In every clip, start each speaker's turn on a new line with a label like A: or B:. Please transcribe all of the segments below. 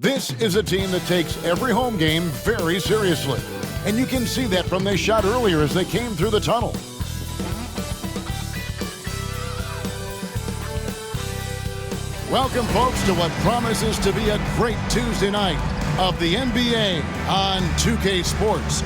A: This is a team that takes every home game very seriously. And you can see that from their shot earlier as they came through the tunnel. Welcome, folks, to what promises to be a great Tuesday night of the NBA on 2K Sports.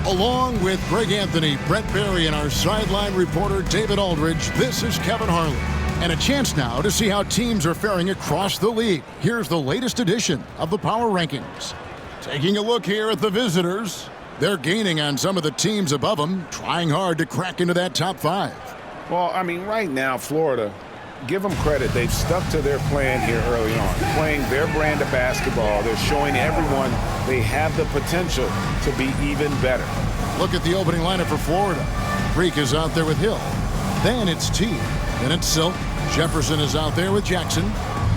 A: Along with Greg Anthony, Brett Barry, and our sideline reporter David Aldridge, this is Kevin Harlan. And a chance now to see how teams are faring across the league. Here's the latest edition of the Power Rankings. Taking a look here at the visitors. They're gaining on some of the teams above them, trying hard to crack into that top five.
B: Well, I mean, right now, Florida, give them credit. They've stuck to their plan here early on, playing their brand of basketball. They're showing everyone they have the potential to be even better.
A: Look at the opening lineup for Florida. Freak is out there with Hill. Then it's T. Then it's Silk. Jefferson is out there with Jackson.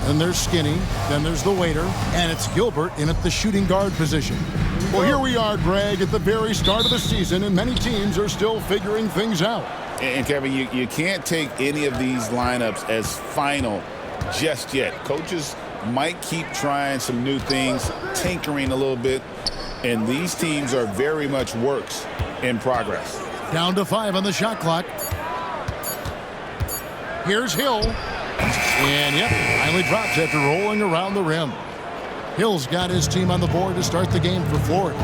A: Then there's Skinny. Then there's the waiter. And it's Gilbert in at the shooting guard position. Well, here we are, Greg, at the very start of the season, and many teams are still figuring things out.
B: And Kevin, you can't take any of these lineups as final just yet. Coaches might keep trying some new things, tinkering a little bit, and these teams are very much works in progress.
A: Down to 5 on the shot clock. Here's Hill. And, yep, finally drops after rolling around the rim. Hill's got his team on the board to start the game for Florida.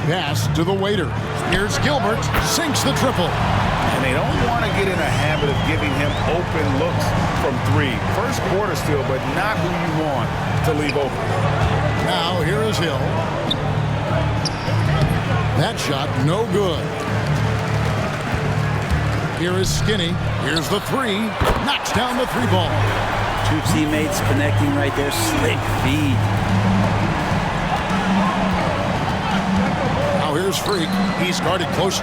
A: Pass to the waiter. Here's Gilbert. Sinks the triple.
B: And they don't want to get in a habit of giving him open looks from 3. First quarter still, but not who you want to leave open.
A: Now here is Hill. That shot no good. Here is Skinny. Here's the 3. Knocks down the 3 ball.
C: Two teammates connecting right there. Slick feed.
A: Now here's Freak. He's guarded close.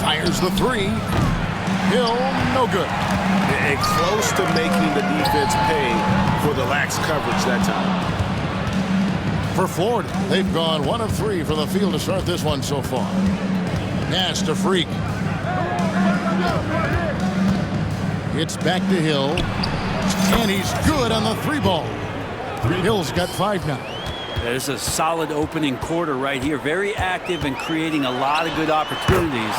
A: Fires the 3. Hill, no good.
B: And close to making the defense pay for the lax coverage that time.
A: For Florida, they've gone 1 of 3 from the field to start this one so far. Pass to Freak. It's back to Hill. And he's good on the 3 ball. Hill's got 5 now.
C: There's a solid opening quarter right here. Very active and creating a lot of good opportunities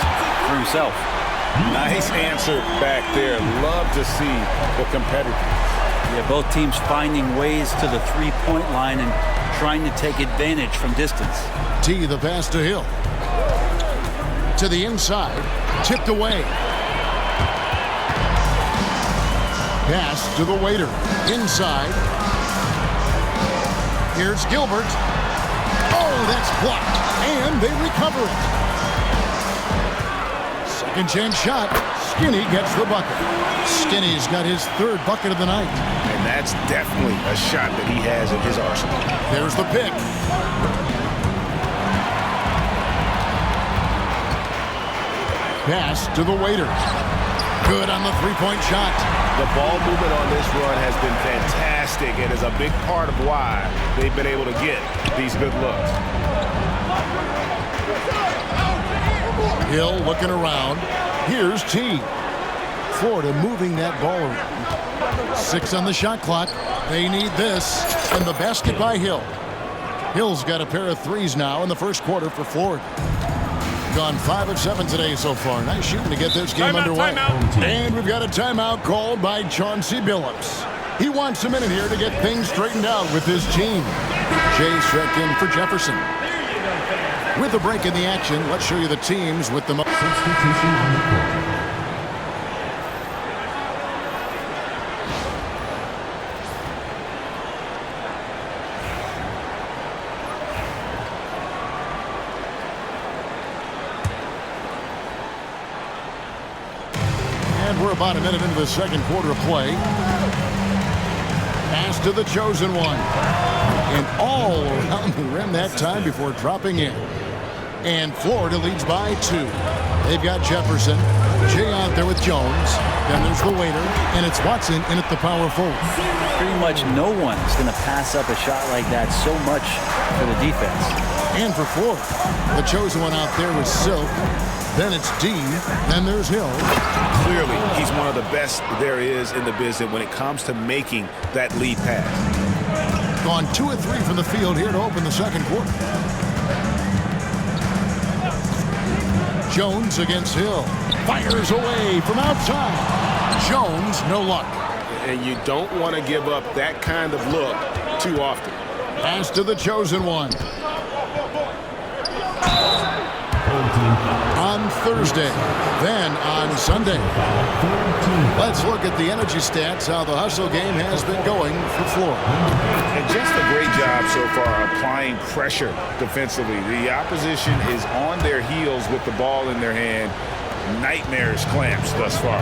C: for himself.
B: Nice answer back there. Love to see the competitors.
C: Yeah, both teams finding ways to the 3-point line and trying to take advantage from distance.
A: T, the pass to Hill. To the inside. Tipped away. Pass to the waiter. Inside. Here's Gilbert. Oh, that's blocked. And they recover it. Second chance shot. Skinny gets the bucket. Skinny's got his 3rd bucket of the night.
B: And that's definitely a shot that he has in his arsenal.
A: There's the pick. Pass to the waiter. Good on the 3-point shot.
B: The ball movement on this run has been fantastic and is a big part of why they've been able to get these good looks.
A: Hill looking around. Here's T. Florida moving that ball around. 6 on the shot clock. They need this. And the basket by Hill. Hill's got a pair of 3s now in the first quarter for Florida. Gone 5 of 7 today so far. Nice shooting to get this game underway.
D: Timeout.
A: And we've got a timeout called by Chauncey Billups. He wants a minute here to get things straightened out with his team. Jay's checked in for Jefferson. With a break in the action, let's show you the teams with the most substitution on the court. And we're about a minute into the second quarter of play. Pass to the chosen one. And all around the rim that time before dropping in. And Florida leads by 2. They've got Jefferson. Jay out there with Jones. Then there's the waiter. And it's Watson in at the power forward.
C: Pretty much no one's going to pass up a shot like that so much for the defense.
A: And for Florida, the chosen one out there was Silk. Then it's D. Then there's Hill.
B: Clearly, he's one of the best there is in the business when it comes to making that lead pass.
A: Gone 2 of 3 from the field here to open the second quarter. Jones against Hill. Fires away from outside. Jones, no luck.
B: And you don't want to give up that kind of look too often.
A: Pass to the chosen one. On Thursday, then on Sunday. Let's look at the energy stats, how the hustle game has been going for Florida.
B: And just a great job so far applying pressure defensively. The opposition is on their heels with the ball in their hand. Nightmares clamps thus far.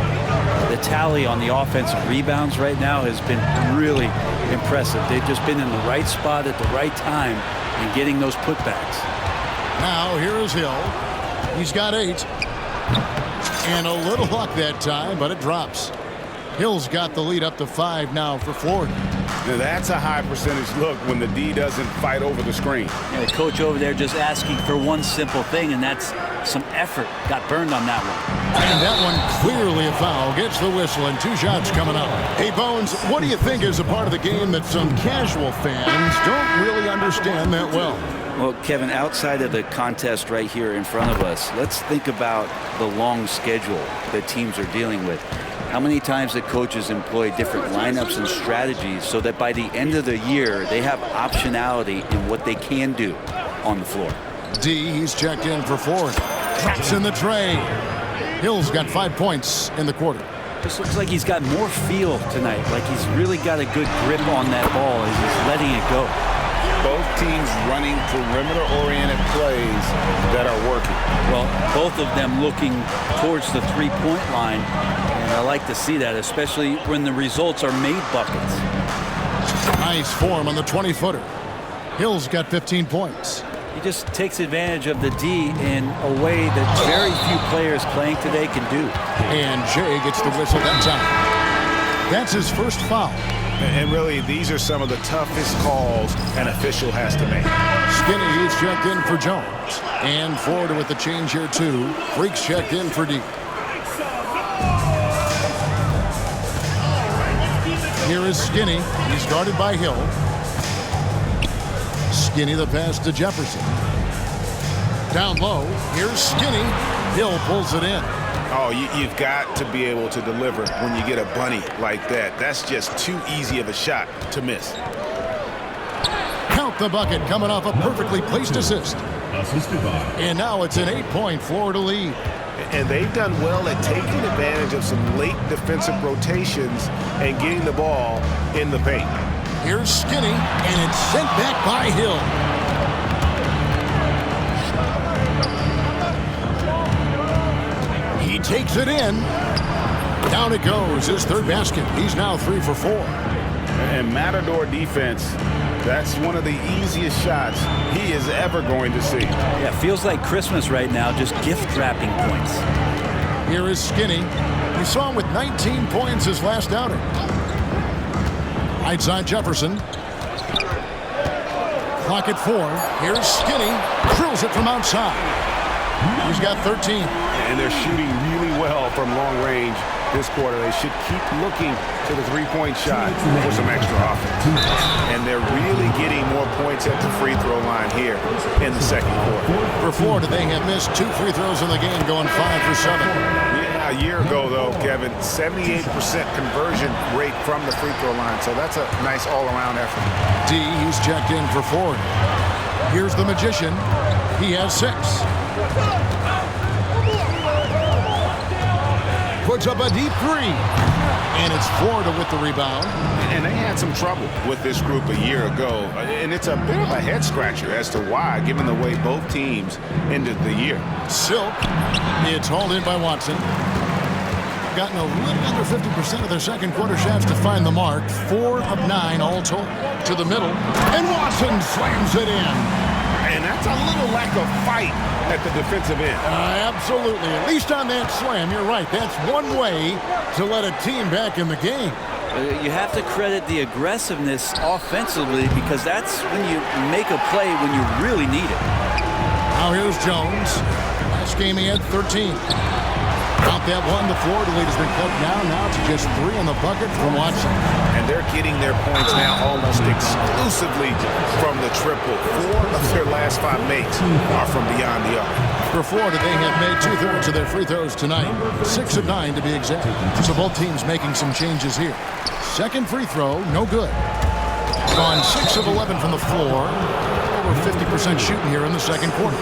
C: The tally on the offensive rebounds right now has been really impressive. They've just been in the right spot at the right time and getting those putbacks.
A: Now here is Hill. He's got 8. And a little luck that time, but it drops. Hill's got the lead up to 5 now for Florida.
B: Now that's a high percentage look when the D doesn't fight over the screen.
C: Yeah, the coach over there just asking for one simple thing, and that's some effort. Got burned on that one.
A: And that one clearly a foul. Gets the whistle and 2 shots coming up. Hey, Bones, what do you think is a part of the game that some casual fans don't really understand that well?
D: Well, Kevin, outside of the contest right here in front of us, let's think about the long schedule that teams are dealing with. How many times the coaches employ different lineups and strategies so that by the end of the year, they have optionality in what they can do on the floor.
A: D, he's checked in for 4. Drops in the tray. Hill's got 5 points in the quarter.
C: Just looks like he's got more feel tonight, like he's really got a good grip on that ball as he's letting it go.
B: Both teams running perimeter-oriented plays that are working.
C: Well, both of them looking towards the three-point line, and I like to see that, especially when the results are made buckets.
A: Nice form on the 20-footer. Hill's got 15 points.
C: He just takes advantage of the D in a way that very few players playing today can do.
A: And Jay gets the whistle that time. That's his first foul.
B: And really, these are some of the toughest calls an official has to make.
A: Skinny is checked in for Jones. And Florida with the change here, too. Freaks checked in for D. Here is Skinny. He's guarded by Hill. Skinny the pass to Jefferson. Down low. Here's Skinny. Hill pulls it in.
B: Oh, you've got to be able to deliver when you get a bunny like that. That's just too easy of a shot to miss.
A: Count the bucket coming off a perfectly placed assist. And now it's an 8-point Florida lead.
B: And they've done well at taking advantage of some late defensive rotations and getting the ball in the paint.
A: Here's Skinny, and it's sent back by Hill. He takes it in. Down it goes, his third basket. He's now 3 for 4.
B: And Matador defense, that's one of the easiest shots he is ever going to see.
C: Yeah, feels like Christmas right now, just gift wrapping points.
A: Here is Skinny. We saw him with 19 points his last outing. Right side Jefferson. Clock at 4. Here's Skinny. Drills it from outside. He's got 13.
B: And they're shooting really well from long range this quarter. They should keep looking to the three-point shot for some extra offense. And they're really getting more points at the free throw line here in the second quarter.
A: For Florida, they have missed 2 free throws in the game, going 5 for 7.
B: Yeah, a year ago, though, Kevin, 78% conversion rate from the free throw line. So that's a nice all-around effort.
A: D, he's checked in for Florida. Here's the Magician. He has 6. Puts up a deep 3. And it's Florida with the rebound.
B: And they had some trouble with this group a year ago. And it's a bit of a head-scratcher as to why, given the way both teams ended the year.
A: Silk. It's hauled in by Watson. Gotten a little under 50% of their second quarter shots to find the mark. 4 of 9 all told. To the middle. And Watson slams it in.
B: And that's a little lack of fight at the defensive end.
A: Absolutely. At least on that slam, you're right. That's one way to let a team back in the game.
C: You have to credit the aggressiveness offensively because that's when you make a play when you really need it.
A: Now here's Jones. Pass this game he had 13. Count that one. The Florida lead has been cut down now to just 3 on the bucket from Watson.
B: And they're getting their points now almost exclusively from the triple. 4 of their last 5 makes are from beyond the arc.
A: For Florida, they have made 2/3 of their free throws tonight. 6 of 9 to be exact. So both teams making some changes here. Second free throw, no good. Gone 6 of 11 from the floor. Over 50% shooting here in the second quarter.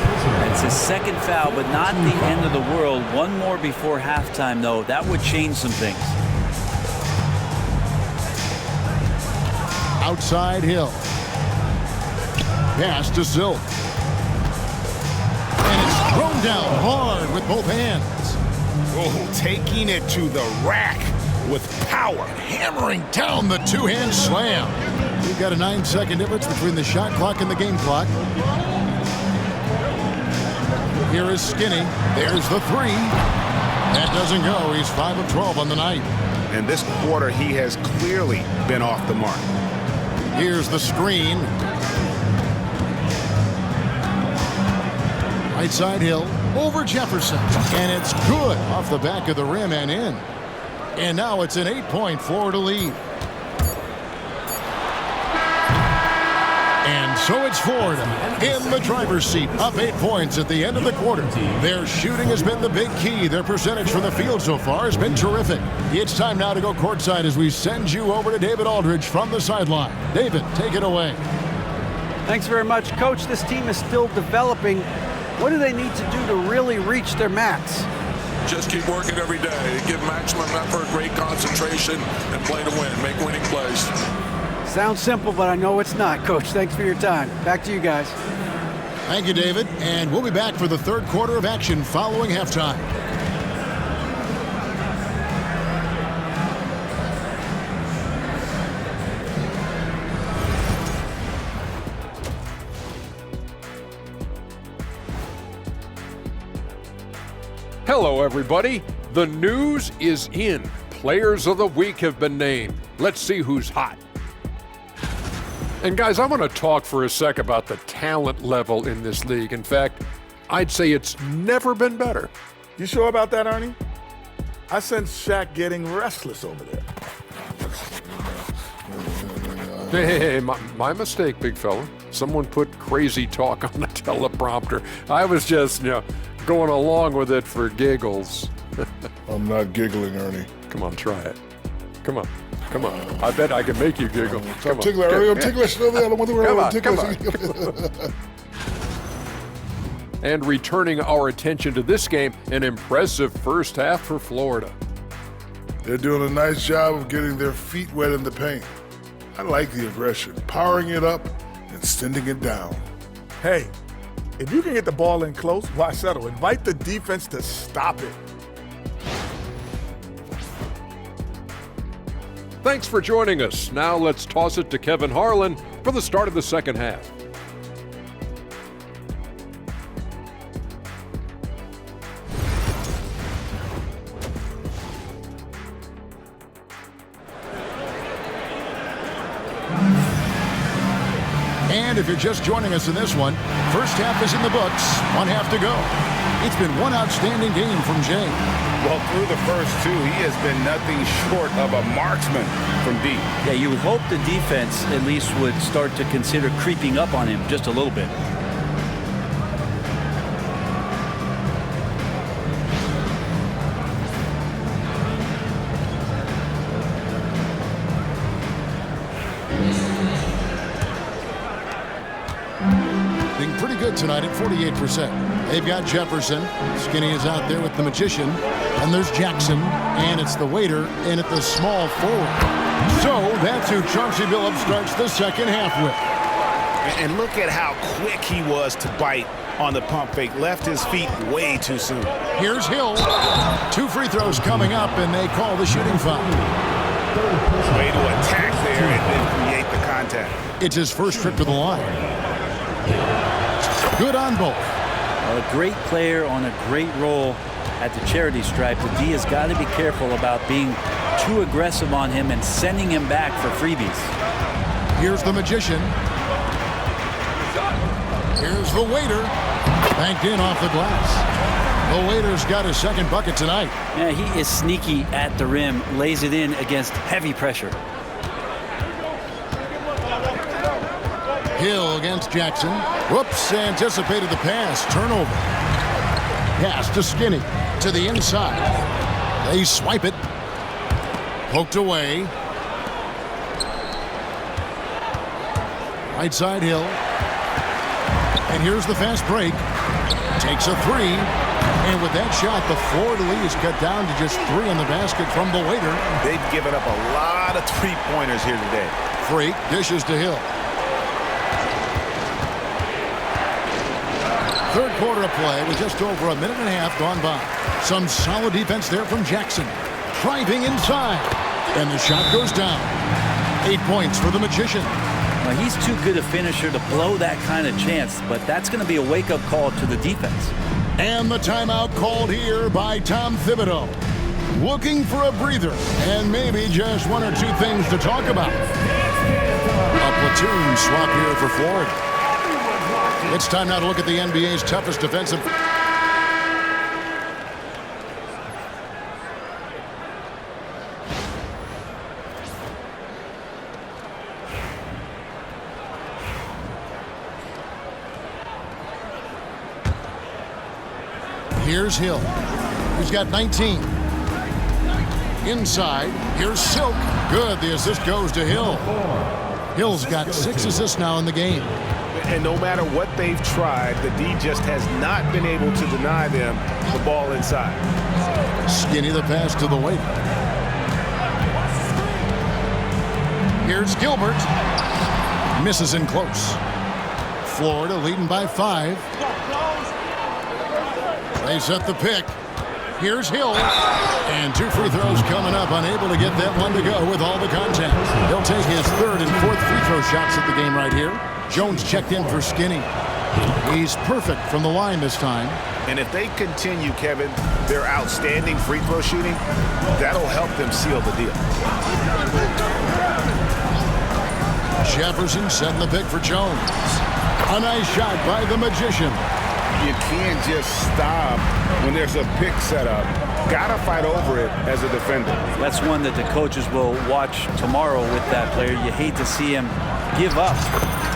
C: It's his second foul, but not the end of the world. One more before halftime, though. That would change some things.
A: Outside Hill. Pass to Silk. And it's thrown down hard with both hands.
B: Oh, taking it to the rack with power.
A: Hammering down the two-hand slam. We've got a 9-second difference between the shot clock and the game clock. Here is Skinny. There's the 3. That doesn't go. He's 5 of 12 on the night.
B: And this quarter, he has clearly been off the mark.
A: Here's the screen. Right side Hill over Jefferson. And it's good off the back of the rim and in. And now it's an 8-point Florida lead. And so it's Florida in the driver's seat, up 8 points at the end of the quarter. Their shooting has been the big key. Their percentage from the field so far has been terrific. It's time now to go courtside as we send you over to David Aldridge from the sideline. David, take it away.
E: Thanks very much, Coach. This team is still developing. What do they need to do to really reach their max?
F: Just keep working every day. Give maximum effort, great concentration, and play to win. Make winning plays.
E: Sounds simple, but I know it's not, Coach. Thanks for your time. Back to you guys.
A: Thank you, David. And we'll be back for the third quarter of action following halftime.
G: Hello, everybody. The news is in. Players of the week have been named. Let's see who's hot. And guys, I want to talk for a sec about the talent level in this league. In fact, I'd say it's never been better.
H: You sure about that, Ernie? I sense Shaq getting restless over there.
G: Hey, my mistake, big fella. Someone put crazy talk on the teleprompter. I was just, going along with it for giggles.
H: I'm not giggling, Ernie.
G: Come on, try it. Come on. I bet I can make you giggle.
H: I'm ticklish, Ernie. I'm ticklish. I don't want to worry about
G: Come on. And returning our attention to this game, an impressive first half for Florida.
H: They're doing a nice job of getting their feet wet in the paint. I like the aggression, powering it up and sending it down. Hey, if you can get the ball in close, why settle? Invite the defense to stop it.
G: Thanks for joining us. Now let's toss it to Kevin Harlan for the start of the second half.
A: And if you're just joining us in this one, first half is in the books, 1 half to go. It's been one outstanding game from Jay.
B: Well, through the first 2, he has been nothing short of a marksman from deep.
C: Yeah, you would hope the defense at least would start to consider creeping up on him just a little bit.
A: Being pretty good tonight at 48%. They've got Jefferson. Skinny is out there with the magician. And there's Jackson. And it's the waiter in at the small forward. So that's who Chauncey Billups starts the second half with.
B: And look at how quick he was to bite on the pump fake. Left his feet way too soon.
A: Here's Hill. 2 free throws coming up, and they call the shooting foul.
B: Way to attack there and then create the contact.
A: It's his first trip to the line. Good on both.
C: A great player on a great role at the charity stripe. The D has got to be careful about being too aggressive on him and sending him back for freebies.
A: Here's the magician. Here's the waiter. Banked in off the glass. The waiter's got his second bucket tonight.
C: Yeah, he is sneaky at the rim, lays it in against heavy pressure.
A: Hill against Jackson. Whoops, anticipated the pass. Turnover. Pass to Skinny. To the inside. They swipe it. Poked away. Right side Hill. And here's the fast break. Takes a three. And with that shot, the Florida lead is cut down to just 3 on the basket from the waiter.
I: They've given up a lot of three-pointers here today.
A: Freak dishes to Hill. Third quarter of play with just over a minute and a half gone by. Some solid defense there from Jackson. Driving inside. And the shot goes down. 8 points for the Magician.
C: Well, he's too good a finisher to blow that kind of chance, but that's going to be a wake-up call to the defense.
A: And the timeout called here by Tom Thibodeau. Looking for a breather and maybe just 1 or 2 things to talk about. A platoon swap here for Florida. It's time now to look at the NBA's toughest defensive. Here's Hill. He's got 19. Inside. Here's Silk. Good. The assist goes to Hill. Hill's got 6 assists now in the game.
I: And no matter what they've tried, the D just has not been able to deny them the ball inside.
A: Skinny the pass to the waiter. Here's Gilbert. Misses in close. Florida leading by 5. They set the pick. Here's Hill. And 2 free throws coming up. Unable to get that one to go with all the contact. He'll take his 3rd and 4th free throw shots at the game right here. Jones checked in for Skinny. He's perfect from the line this time.
I: And if they continue, Kevin, their outstanding free throw shooting, that'll help them seal the deal.
A: Jefferson setting the pick for Jones. A nice shot by the Magician.
I: You can't just stop when there's a pick set up. Gotta fight over it as a defender.
C: That's one that the coaches will watch tomorrow with that player. You hate to see him give up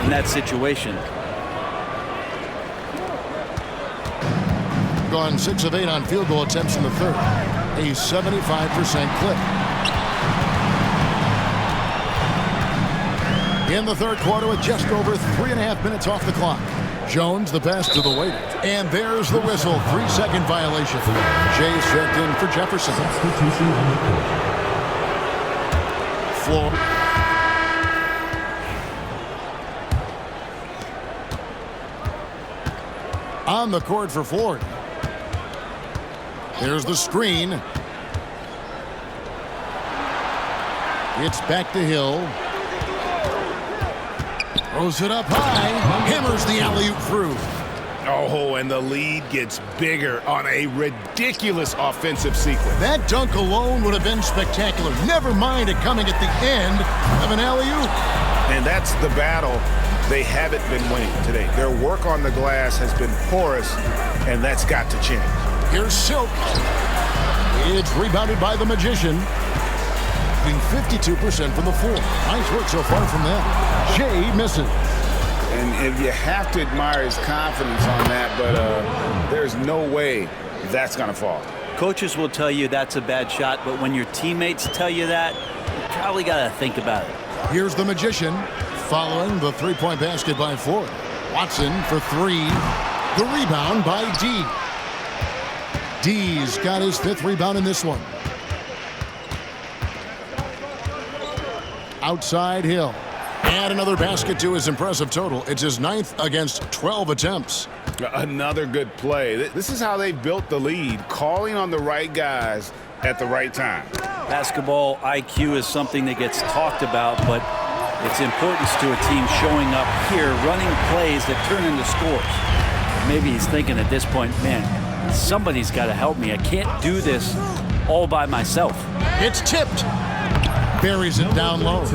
C: in that situation.
A: Gone 6 of 8 on field goal attempts in the 3rd. A 75% clip. In the 3rd quarter with just over 3.5 minutes off the clock. Jones the pass to the waiter. And there's the whistle. 3-second violation. Jay's checked in for Jefferson. Floor. On the court for Florida. There's the screen. It's back to Hill. Throws it up high. Hammers the alley-oop through.
I: Oh, and the lead gets bigger on a ridiculous offensive sequence.
A: That dunk alone would have been spectacular. Never mind it coming at the end of an alley-oop.
I: And that's the battle they haven't been winning today. Their work on the glass has been porous, and that's got to change.
A: Here's Silk. It's rebounded by the Magician. 52% from the floor. Nice work so far from them. Jay misses.
I: And you have to admire his confidence on that, but there's no way that's going to fall.
C: Coaches will tell you that's a bad shot, but when your teammates tell you that, you probably got to think about it.
A: Here's the Magician following the 3-point basket by Florida. Watson for 3. The rebound by D. D's got his 5th rebound in this one. Outside Hill. And another basket to his impressive total. It's his 9th against 12 attempts.
I: Another good play. This is how they built the lead, calling on the right guys at the right time.
C: Basketball IQ is something that gets talked about, but its importance to a team showing up here, running plays that turn into scores. Maybe he's thinking at this point, man, somebody's got to help me. I can't do this all by myself.
A: It's tipped. Buries it down low.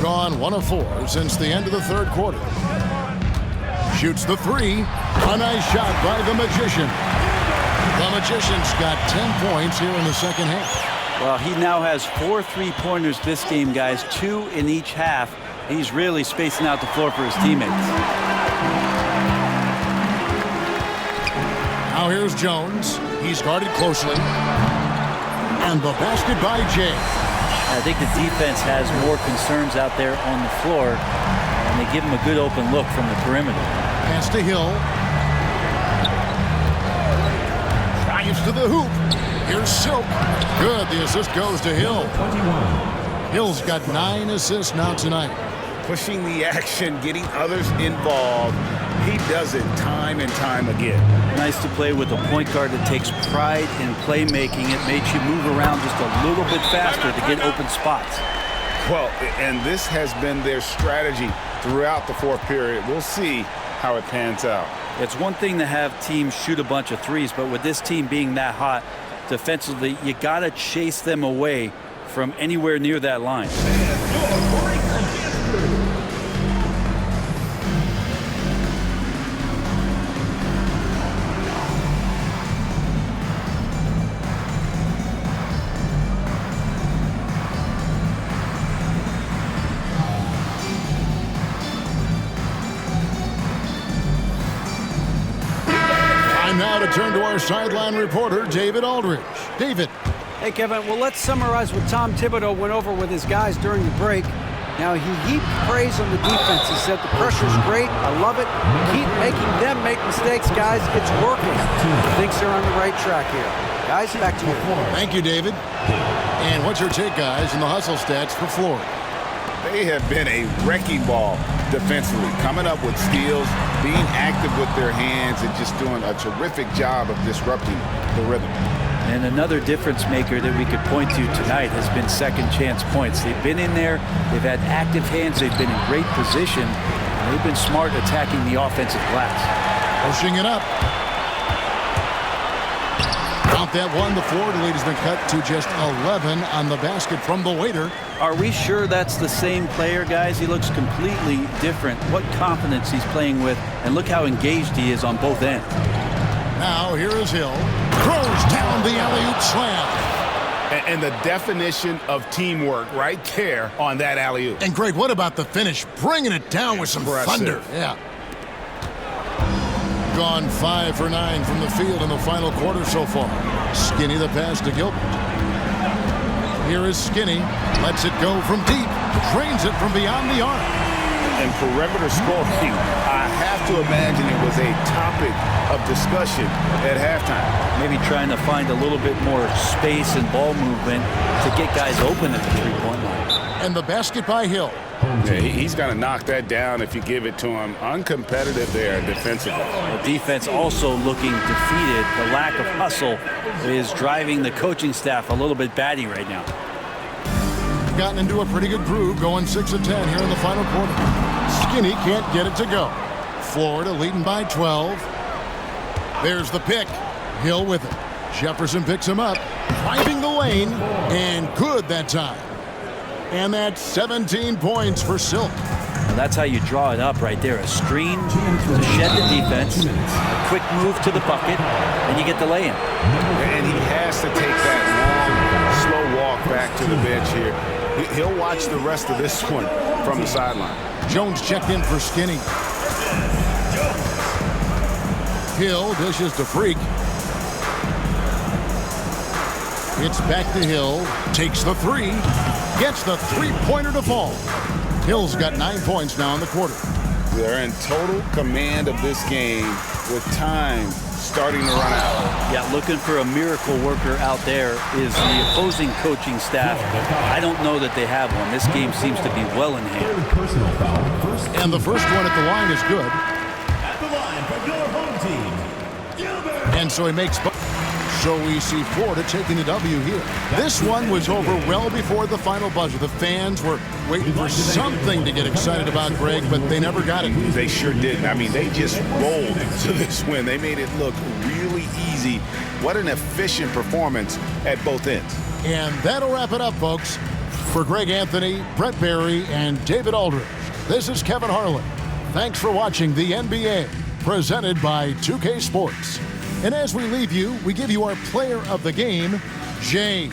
A: Gone 1 of 4 since the end of the 3rd quarter. Shoots the three. A nice shot by the Magician. The Magician's got 10 points here in the second half.
C: Well, he now has 4 3-pointers this game, guys, 2 in each half. He's really spacing out the floor for his teammates.
A: Now here's Jones. He's guarded closely. And the basket by Jay.
C: I think the defense has more concerns out there on the floor, and they give him a good open look from the perimeter.
A: Pass to Hill. Drives to the hoop. Here's Silk. Good. The assist goes to Hill. Hill's got 9 assists now tonight.
I: Pushing the action, getting others involved. He does it time and time again.
C: Nice to play with a point guard that takes pride in playmaking. It makes you move around just a little bit faster to get open spots.
I: Well, and this has been their strategy throughout the fourth period. We'll see how it pans out.
C: It's one thing to have teams shoot a bunch of threes, but with this team being that hot defensively, you got to chase them away from anywhere near that line.
A: Now to turn to our sideline reporter, David Aldridge. David.
E: Hey, Kevin. Well, let's summarize what Tom Thibodeau went over with his guys during the break. Now, he heaped praise on the defense. He said the pressure's great. I love it. Keep making them make mistakes, guys. It's working. He thinks they're on the right track here. Guys, back to you.
A: Thank you, David. And what's your take, guys, in the hustle stats for Florida?
I: They have been a wrecking ball defensively, coming up with steals, being active with their hands, and just doing a terrific job of disrupting the rhythm.
C: And another difference maker that we could point to tonight has been second chance points. They've been in there, they've had active hands, they've been in great position, and they've been smart attacking the offensive glass.
A: Pushing it up. Count that one. The Florida lead has been cut to just 11 on the basket from the waiter.
C: Are we sure that's the same player, guys? He looks completely different. What confidence he's playing with, and look how engaged he is on both ends.
A: Now here is Hill. Throws down the alley-oop slam.
I: And the definition of teamwork right there on that alley-oop.
A: And Greg, what about the finish? Bringing it down with some thunder. Yeah. Gone 5 for 9 from the field in the final quarter so far. Skinny the pass to Gilbert. Here is Skinny. Lets it go from deep. Drains it from beyond the arc.
I: And perimeter scoring, I have to imagine it was a topic of discussion at halftime.
C: Maybe trying to find a little bit more space and ball movement to get guys open at the three-point line.
A: And the basket by Hill.
I: Yeah, he's going to knock that down if you give it to him. Uncompetitive there defensively.
C: The defense also looking defeated. The lack of hustle is driving the coaching staff a little bit batty right now.
A: Gotten into a pretty good groove, going 6 of 10 here in the final quarter. Skinny can't get it to go. Florida leading by 12. There's the pick. Hill with it. Jefferson picks him up. Driving the lane. And good that time. And that's 17 points for Silk.
C: Well, that's how you draw it up right there. A screen to shed the defense. A quick move to the bucket. And you get the lay-in.
I: And he has to take that long, slow walk back to the bench here. He'll watch the rest of this one from the sideline.
A: Jones checked in for Skinny. Hill dishes to Freak. It's back to Hill. Takes the three. Gets the three-pointer to fall. Hill's got 9 points now in the quarter.
I: They're in total command of this game with time starting to run out.
C: Yeah, looking for a miracle worker out there is the opposing coaching staff. I don't know that they have one. This game seems to be well in hand.
A: And the first one at the line is good.
J: At the line for your home team, Gilbert.
A: And so he makes... So we see Florida taking the W here. This one was over well before the final buzzer. The fans were waiting for something to get excited about, Greg, but they never got it.
I: They sure didn't. I mean, they just rolled to this win. They made it look really easy. What an efficient performance at both ends.
A: And that'll wrap it up, folks. For Greg Anthony, Brett Barry, and David Aldridge, this is Kevin Harlan Thanks for watching the NBA, presented by 2K Sports. And as we leave you, we give you our player of the game, Jay.